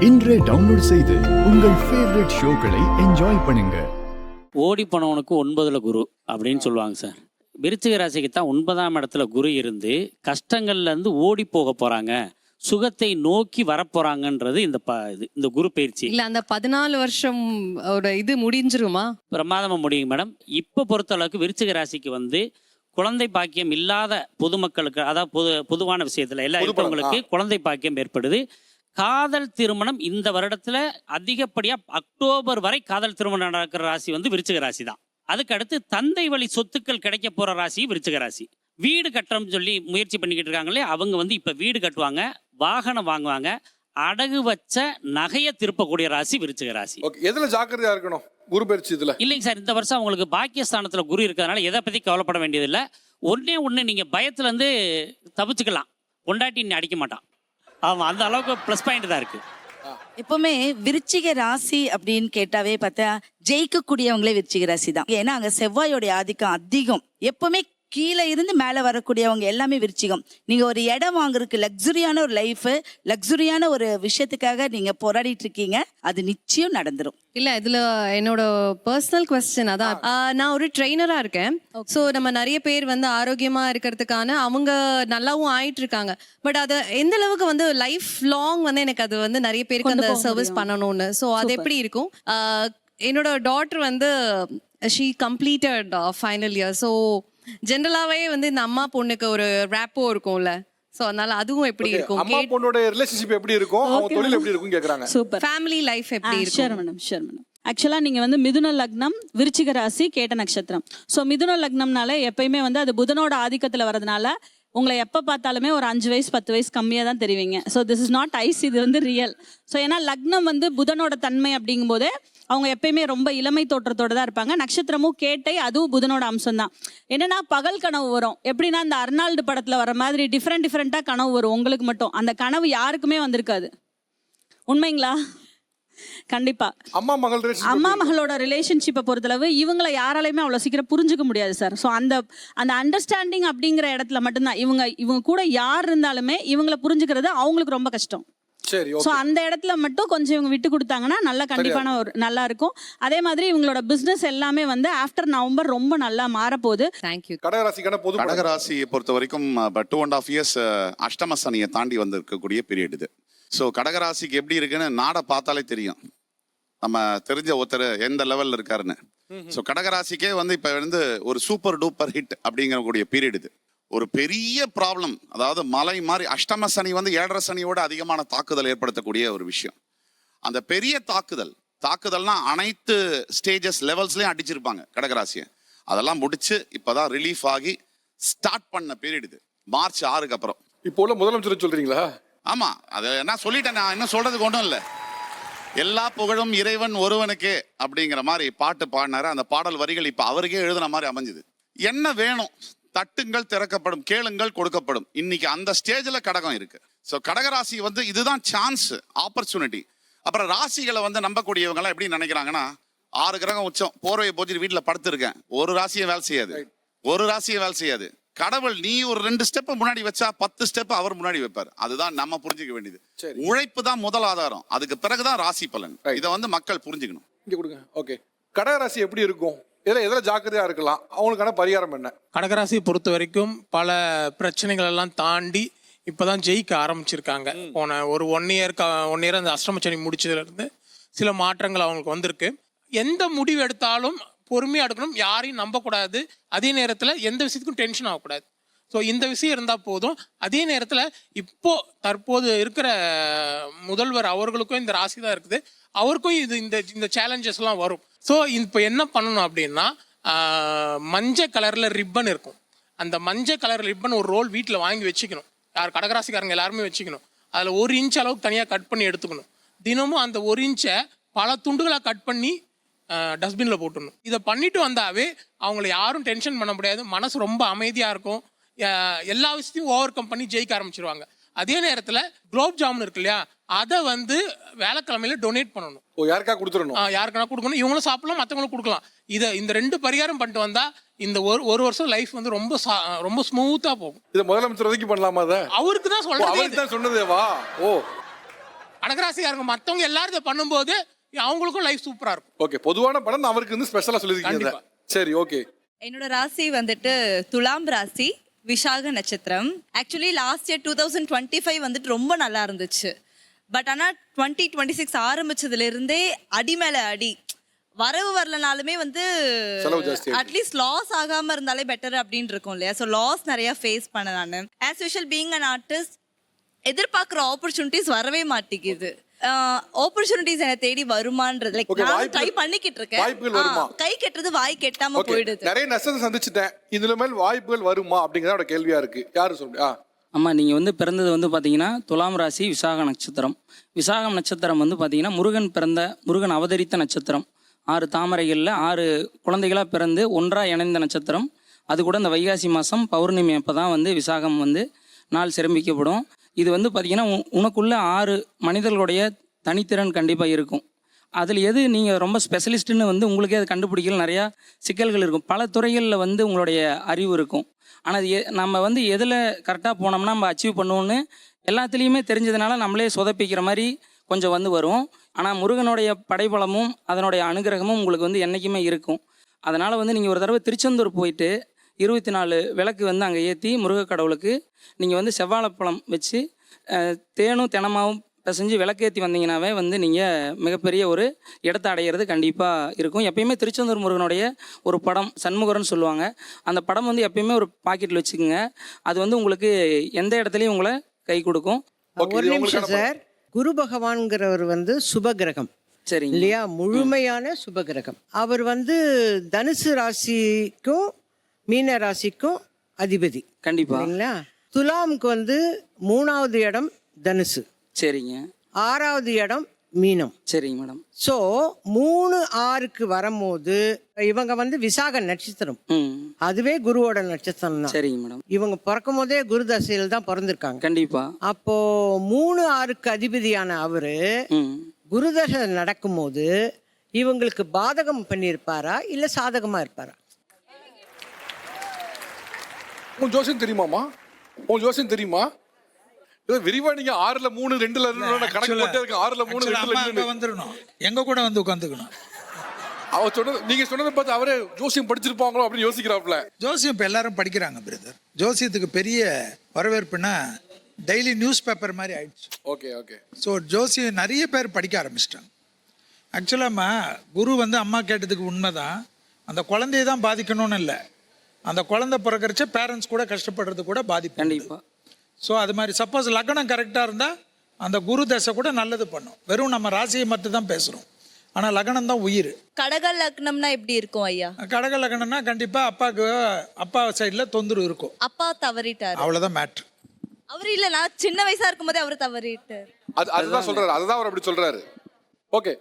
இன்றே டவுன்லோட் செய்து உங்கள் ஃபேவரட் ஷோக்களை என்ஜாய் பண்ணுங்க. ஓடி போனவனுக்கு 9ல் குரு அப்படின்னு சொல்லுவாங்க சார். விருச்சிக ராசிக்கு தான் 9ஆம் இடத்துல குரு இருந்து கஷ்டங்கள்லேருந்து ஓடி போக போகிறாங்க, சுகத்தை நோக்கி வரப்போகிறாங்கன்றது இந்த குரு பயிற்சி. இல்லை, அந்த 14 வருஷம் இது முடிஞ்சிருமா? பிரமாதமாக முடியும் மேடம். இப்போ பொறுத்தளவுக்கு விருச்சிக ராசிக்கு வந்து குழந்தை பாக்கியம் இல்லாத பொதுமக்களுக்கு, அதாவது பொதுவான விஷயத்தில் எல்லா இருக்கவங்களுக்கு குழந்தை பாக்கியம் ஏற்படுது. காதல் திருமணம் இந்த வருடத்துல அதிகப்படியா அக்டோபர் வரை காதல் திருமணம் நடக்கிற ராசி வந்து விருச்சிக ராசி தான். அதுக்கு அடுத்து தந்தை வழி சொத்துக்கள் கிடைக்க போற ராசி விருச்சிக ராசி. வீடு கட்டணும்னு சொல்லி முயற்சி பண்ணிக்கிட்டு இருக்காங்களே, அவங்க வந்து இப்ப வீடு கட்டுவாங்க, வாகனம் வாங்குவாங்க, அடகு வச்ச நகையை திருப்பக்கூடிய ராசி விருச்சிக ராசி. எதுல ஜாக்கிரதையா இருக்கணும் குரு பயிற்சி இதுல? இல்லைங்க சார், இந்த வருஷம் அவங்களுக்கு பாக்கியஸ்தானத்துல குரு இருக்கிறதுனால எதை பத்தி கவலைப்பட வேண்டியதில்லை. ஒண்ணு நீங்க பயத்துல இருந்து தப்பிச்சுக்கலாம், பொண்டாட்டி நீ அடிக்க மாட்டான். ஆமா, அந்த அளவுக்கு ப்ளஸ் பாயிண்ட் தான் இருக்கு. எப்பவுமே விருச்சிக ராசி அப்படின்னு கேட்டாவே பார்த்தா ஜெயிக்கக்கூடியவங்களே விருச்சிக ராசி தான். ஏன்னா அங்க செவ்வாயோடைய ஆதிக்கம் அதிகம். எப்பவுமே கீழே இருந்து மேலே வரக்கூடியவங்க எல்லாமே விருச்சிகம். நீங்க ஒரு இடம் வாங்குறதுக்கு லக்ஸுரியான ஒரு லைஃப், லக்ஸுரியான ஒரு விஷயத்துக்காக நீங்க போராடிட்டு இருக்கீங்க, அது நிச்சயம் நடந்துரும். இல்ல, இதுல என்னோட பர்சனல் கொஸ்டின் அதான். நான் ஒரு ட்ரெயினரா இருக்கேன். ஸோ நம்ம நிறைய பேர் வந்து ஆரோக்கியமா இருக்கிறதுக்கான அவங்க நல்லாவும் ஆயிட்டு இருக்காங்க. பட் அது எந்த அளவுக்கு வந்து லைஃப் லாங் வந்து எனக்கு அது வந்து நிறைய பேருக்கு அந்த சர்வீஸ் பண்ணணும்னு. ஸோ அது எப்படி இருக்கும்? என்னோட டாட்டர் வந்து she completed final year. So ஜெனரலாவே வந்து இந்த அம்மா பொண்ணுக்கு ஒரு ரேப்போ இருக்கும்ல, சோ அதனால அதுவும் எப்படி இருக்கும்? அம்மா பொண்ணோட ரிலேஷன்ஷிப் எப்படி இருக்கும், அவங்க தொழில் எப்படி இருக்கும் கேக்குறாங்க. சூப்பர். ஃபேமிலி லைஃப் எப்படி இருக்கும்? Sure madam. ஆக்சுவலாக நீங்கள் வந்து மிதுன லக்னம், விருச்சிக ராசி, கேட்ட நட்சத்திரம். ஸோ மிதுன லக்னம்னால எப்பயுமே வந்து அது புதனோட ஆதிக்கத்தில் வரதுனால உங்களை எப்போ பார்த்தாலுமே ஒரு 5 வயசு 10 வயசு கம்மியாக தான் தெரிவிங்க. So this is not ice, இது வந்து ரியல். ஸோ ஏன்னா லக்னம் வந்து புதனோட தன்மை அப்படிங்கும்போதே அவங்க எப்பயுமே ரொம்ப இளமை தோற்றத்தோடு தான் இருப்பாங்க. நட்சத்திரமும் கேட்டை, அதுவும் புதனோட அம்சம் தான். என்னன்னா பகல் கனவு வரும். எப்படின்னா இந்த அர்னால்டு படத்தில் வர மாதிரி டிஃப்ரெண்ட்டாக கனவு வரும் உங்களுக்கு மட்டும். அந்த கனவு யாருக்குமே வந்திருக்காது. உண்மைங்களா? கண்டிப்பா. அம்மா மகளோட ரிலேஷன்ஷிப்பை பொறுத்தளவு இவங்களை யாராலையுமே அவ்வளோ சீக்கிரம் புரிஞ்சுக்க முடியாது சார். ஸோ அந்த அண்டர்ஸ்டாண்டிங் அப்படிங்கிற இடத்துல மட்டும்தான் இவங்க கூட யார் இருந்தாலுமே இவங்களை புரிஞ்சுக்கிறது அவங்களுக்கு ரொம்ப கஷ்டம். ஸோ அந்த இடத்துல மட்டும் கொஞ்சம் இவங்க விட்டு கொடுத்தாங்கன்னா நல்லா கண்டிப்பான ஒரு நல்லா இருக்கும். அதே மாதிரி இவங்களோட பிசினஸ் எல்லாமே வந்து ஆஃப்டர் நவம்பர் ரொம்ப நல்லா மாறப்போகுது. தேங்க்யூ. கடகராசியை பொறுத்த வரைக்கும் 2.5 இயர்ஸ் அஷ்டம சனியை தாண்டி வந்திருக்கக்கூடிய பீரியட் இது. ஸோ கடகராசிக்கு எப்படி இருக்குன்னு நாடை பார்த்தாலே தெரியும், நம்ம தெரிஞ்ச ஒருத்தர் எந்த லெவலில் இருக்காருன்னு. ஸோ கடகராசிக்கே வந்து இப்போ வந்து ஒரு சூப்பர் டூப்பர் ஹிட் அப்படிங்கக்கூடிய பீரியட் இது. ஒரு பெரிய ப்ராப்ளம், அதாவது மலை மாதிரி அஷ்டம சனி வந்து 7.5 சனியோட அதிகமான தாக்குதல் ஏற்படுத்தக்கூடிய ஒரு விஷயம். அந்த பெரிய தாக்குதல்னா அனைத்து ஸ்டேஜஸ் லெவல்ஸ்லையும் அடிச்சிருப்பாங்க கடகராசியை. அதெல்லாம் முடிச்சு இப்போதான் ரிலீஃப் ஆகி ஸ்டார்ட் பண்ண பீரியட் இது, மார்ச் 6க்கு அப்புறம். இப்போ உள்ள முதலமைச்சர் சொல்றீங்களா? ஆமா, அதை நான் சொல்லிட்டேன், நான் இன்னும் சொல்றதுக்கு ஒன்றும் இல்லை. எல்லா புகழும் இறைவன் ஒருவனுக்கே அப்படிங்கிற மாதிரி பாட்டு பாடினாரு. அந்த பாடல் வரிகள் இப்ப அவருக்கே எழுதுன மாதிரி அமைஞ்சுது. என்ன வேணும், தட்டுங்கள் திறக்கப்படும், கேளுங்கள் கொடுக்கப்படும். இன்னைக்கு அந்த ஸ்டேஜ்ல கடகம் இருக்கு. ஸோ கடகராசி வந்து இதுதான் சான்ஸ், ஆப்பர்ச்சுனிட்டி. அப்புறம் ராசிகளை வந்து நம்பக்கூடியவங்க எல்லாம் எப்படி நினைக்கிறாங்கன்னா, 6 கிரகம் உச்சம், போர்வையை போச்சுட்டு வீட்டுல படுத்திருக்கேன், ஒரு ராசியை வேலை செய்யாது. கடவுள் நீ ஒரு 2 ஸ்டெப் முன்னாடி வச்சா 10 ஸ்டெப் அவர் முன்னாடி வைப்பார். அதுதான் நம்ம புரிஞ்சுக்க வேண்டியது. உழைப்பு தான் முதல் ஆதாரம், அதுக்கு பிறகுதான் ராசி பலன். இதை வந்து மக்கள் புரிஞ்சுக்கணும். இங்க கொடுங்க. ஓகே, கடகராசி எப்படி இருக்கும், எதில் ஜாக்கிரதையா இருக்கலாம், அவங்களுக்கான பரிகாரம் என்ன? கடகராசியை பொறுத்த வரைக்கும் பல பிரச்சனைகள் எல்லாம் தாண்டி இப்பதான் ஜெயிக்க ஆரம்பிச்சிருக்காங்க. போன ஒரு 1 இயர் அந்த அஷ்டமச்சனி முடிச்சதுல இருந்து சில மாற்றங்கள் அவங்களுக்கு வந்திருக்கு. எந்த முடிவு எடுத்தாலும் பொறுமையாக எடுக்கணும், யாரையும் நம்பக்கூடாது. அதே நேரத்தில் எந்த விஷயத்துக்கும் டென்ஷன் ஆகக்கூடாது. ஸோ இந்த விஷயம் இருந்தால் போதும். அதே நேரத்தில் தற்போது இருக்கிற முதல்வர் அவர்களுக்கும் இந்த ராசி தான் இருக்குது, அவருக்கும் இந்த சேலஞ்சஸ்லாம் வரும். ஸோ இப்போ என்ன பண்ணணும் அப்படின்னா, மஞ்சள் கலரில் ரிப்பன் இருக்கும். அந்த மஞ்சள் கலர் ரிப்பன் ஒரு ரோல் வீட்டில் வாங்கி வச்சுக்கணும். யார் கடகராசிக்காரங்க எல்லாருமே வச்சுக்கணும். அதில் 1 இன்ச் அளவுக்கு தனியாக கட் பண்ணி எடுத்துக்கணும். தினமும் அந்த 1 இன்ச்சை பல துண்டுகளாக கட் பண்ணி டஸ்ட்பின்ல போட்டுடணும். இதை பண்ணிட்டு வந்தாவே அவங்கள யாரும் டென்ஷன் பண்ண முடியாது, மனசு ரொம்ப அமைதியாக இருக்கும். எல்லா விஷயத்தையும் ஓவர் கம் பண்ணி ஜெயிக்க ஆரம்பிச்சிருவாங்க. அதே நேரத்தில் குலோப் ஜாமுன் இருக்கு இல்லையா, அதை வந்து வேலைக்கிழமையில டொனேட் பண்ணணும். யாருக்கா கொடுக்கணும், இவங்களும் சாப்பிடலாம், மற்றவங்களும் கொடுக்கலாம். இந்த 2 பரிகாரம் பண்ணிட்டு வந்தா இந்த ஒரு வருஷம் லைஃப் வந்து ரொம்ப ஸ்மூத்தா போகும். இதை முதலமைச்சர் பண்ணலாமா? அவருக்கு தான் சொன்னதேவா? கடகராசிக்காரங்க மற்றவங்க எல்லாரும் இதை பண்ணும்போது அவங்களுக்கும் லைஃப் சூப்பரா இருக்கும். ஓகே, பொதுவான பலன் அவருக்கு வந்து ஸ்பெஷலா சொல்லிருக்கீங்க. கண்டிப்பா. சரி, ஓகே. என்னோட ராசி வந்துட்டு துலாம் ராசி, விஷாக நட்சத்திரம். ஆக்சுவலி லாஸ்ட் இயர் 2025 வந்துட்டு ரொம்ப நல்லா இருந்துச்சு. பட் ஆனால் 2026 ஆரம்பிச்சதுல இருந்தே அடி மேல அடி, வரவு வரலனாலுமே வந்து செலவு ஜாஸ்தி ஆயிடுச்சு. அட்லீஸ்ட் லாஸ் ஆகாம இருந்தாலே பெட்டர் அப்படின்னு இருக்கும் இல்லையா. ஸோ லாஸ் நிறைய ஃபேஸ் பண்ண நான். As usual being an artist, எதிர்பார்க்குற ஆப்பர்ச்சுனிட்டிஸ் வரவே மாட்டேங்குது. ஆப்பர்ச்சுனிட்டிஸ் என்ன தேடி வருமான்றது லைக் Okay, நான் வாய்ப்பு- ட்ரை பண்ணிக்கிட்டு வாய்ப்புகள் இருக்கேன். வருமா? கை கெட்டது வாய் கெட்டாம ஓகே, போயிடுது. நிறைய நஷ்டத்தை சந்திச்சுட்டேன், இதுல மேல் வாய்ப்புகள் வருமா அப்படிங்கறத கேள்வியா இருக்கு. யாரு சொல்லுங்க? ஆமாம், நீங்கள் வந்து பிறந்தது வந்து பார்த்தீங்கன்னா துலாம் ராசி, விசாக நட்சத்திரம். விசாகம் நட்சத்திரம் வந்து பார்த்தீங்கன்னா முருகன் அவதரித்த நட்சத்திரம். 6 தாமரைகளில் 6 குழந்தைகளாக பிறந்து ஒன்றாக இணைந்த நட்சத்திரம். அது கூட இந்த வைகாசி மாதம் பௌர்ணமி அப்போ தான் வந்து விசாகம் வந்து நாள் சிறப்பிக்கப்படும். இது வந்து பார்த்திங்கன்னா உனக்குள்ள 6 மனிதர்களுடைய தனித்திறன் கண்டிப்பாக இருக்கும். அதில் எது நீங்கள் ரொம்ப ஸ்பெஷலிஸ்ட்டுன்னு வந்து உங்களுக்கே அது கண்டுபிடிக்கல, நிறையா சிக்கல்கள் இருக்கும். பல துறைகளில் வந்து உங்களுடைய அறிவு இருக்கும். ஆனால் நம்ம வந்து எதில் கரெக்டாக போனோம்னா நம்ம அச்சீவ் பண்ணுவோன்னு எல்லாத்துலேயுமே தெரிஞ்சதுனால நம்மளே சொதப்பிக்கிற மாதிரி கொஞ்சம் வந்து வரும். ஆனால் முருகனுடைய படைபலமும் அதனுடைய அனுகிரகமும் உங்களுக்கு வந்து என்றைக்குமே இருக்கும். அதனால் வந்து நீங்கள் ஒரு தடவை திருச்செந்தூர் போயிட்டு 24 விளக்கு வந்து அங்கே ஏற்றி முருக கடவுளுக்கு நீங்கள் வந்து செவ்வாழைப்பழம் வச்சு தேனும் தினமாவும் பிசைஞ்சு விளக்கேற்றி வந்தீங்கன்னாவே வந்து நீங்கள் மிகப்பெரிய ஒரு இடத்த அடையிறது கண்டிப்பாக இருக்கும். எப்பயுமே திருச்செந்தூர் முருகனுடைய ஒரு படம், சண்முகர்னு சொல்லுவாங்க, அந்த படம் வந்து எப்பயுமே ஒரு பாக்கெட்டில் வச்சுக்கோங்க. அது வந்து உங்களுக்கு எந்த இடத்துலையும் உங்களை கை கொடுக்கும். ஒரு நிமிஷம் சார். குரு பகவான்கிறவர் வந்து சுபகிரகம் சரிங்க இல்லையா, முழுமையான சுபகிரகம். அவர் வந்து தனுசு ராசிக்கும் மீன ராசிக்கும் அதிபதி. கண்டிப்பாக. சரிங்களா? துலாமுக்கு வந்து 3வது இடம் தனுசு, சரிங்க. 6வது இடம் மீனம். சரிங்க மேடம். ஸோ 3, 6க்கு வரும்போது இவங்க வந்து விசாக நட்சத்திரம், அதுவே குருவோட நட்சத்திரம் தான். சரிங்க மேடம். இவங்க பிறக்கும் போதே குரு தசையில் தான் பிறந்திருக்காங்க. கண்டிப்பா. அப்போ 3, 6க்கு அதிபதியான அவரு குருதசை நடக்கும்போது இவங்களுக்கு பாதகம் பண்ணியிருப்பாரா இல்ல சாதகமா இருப்பாரா? உன் ஜோசியம் தெரியுமாமா? உன் ஜோசியம் தெரியுமா? விரிவா நீங்க 6ல 3 2ல 2 கணக்கு போட்டே இருக்கு. 6ல 3 2ல 2 வந்துடணும், எங்க கூட வந்து உட்காந்துக்கணும். அவர் சொன்னது, நீங்க சொன்னதை பார்த்து அவரே ஜோசியம் படிச்சிருப்பாங்களோ அப்படின்னு யோசிக்கிறாப்ல. ஜோசியம் இப்போ எல்லாரும் படிக்கிறாங்க பிரதர். ஜோசியத்துக்கு பெரிய வரவேற்புனா டெய்லி நியூஸ் பேப்பர் மாதிரி ஆயிடுச்சு. Okay okay. ஸோ ஜோசியம் நிறைய பேர் படிக்க ஆரம்பிச்சிட்டாங்க. ஆக்சுவலாக குரு வந்து அம்மா கேட்டதுக்கு உண்மைதான், அந்த குழந்தைய தான் பாதிக்கணும்னு இல்லை, அந்த குழந்தை பிறக்கிறச்ச பேரண்ட்ஸ் கூட கஷ்டப்படுறது கூட பாதிப்பு. கண்டிப்பாக. ஸோ அது மாதிரி சப்போஸ் லக்னம் கரெக்டாக இருந்தால் அந்த குரு தசை கூட நல்லது பண்ணும். வெறும் நம்ம ராசியை மட்டும் தான் பேசுகிறோம், ஆனால் லக்னம் தான் உயிர். கடக லக்னம்னா எப்படி இருக்கும் ஐயா? கடக லக்னம்னா கண்டிப்பாக அப்பா சைடில் தொந்தரவு இருக்கும். அப்பா தவறிட்டாரு, அவ்வளோதான் மேட்ரு. அவர் இல்ல, நான் சின்ன வயசா இருக்கும் போதே அவர் தவறிட்டார். அதுதான் சொல்றாரு, அதுதான் அவர் அப்படி சொல்றாரு. ஓகே.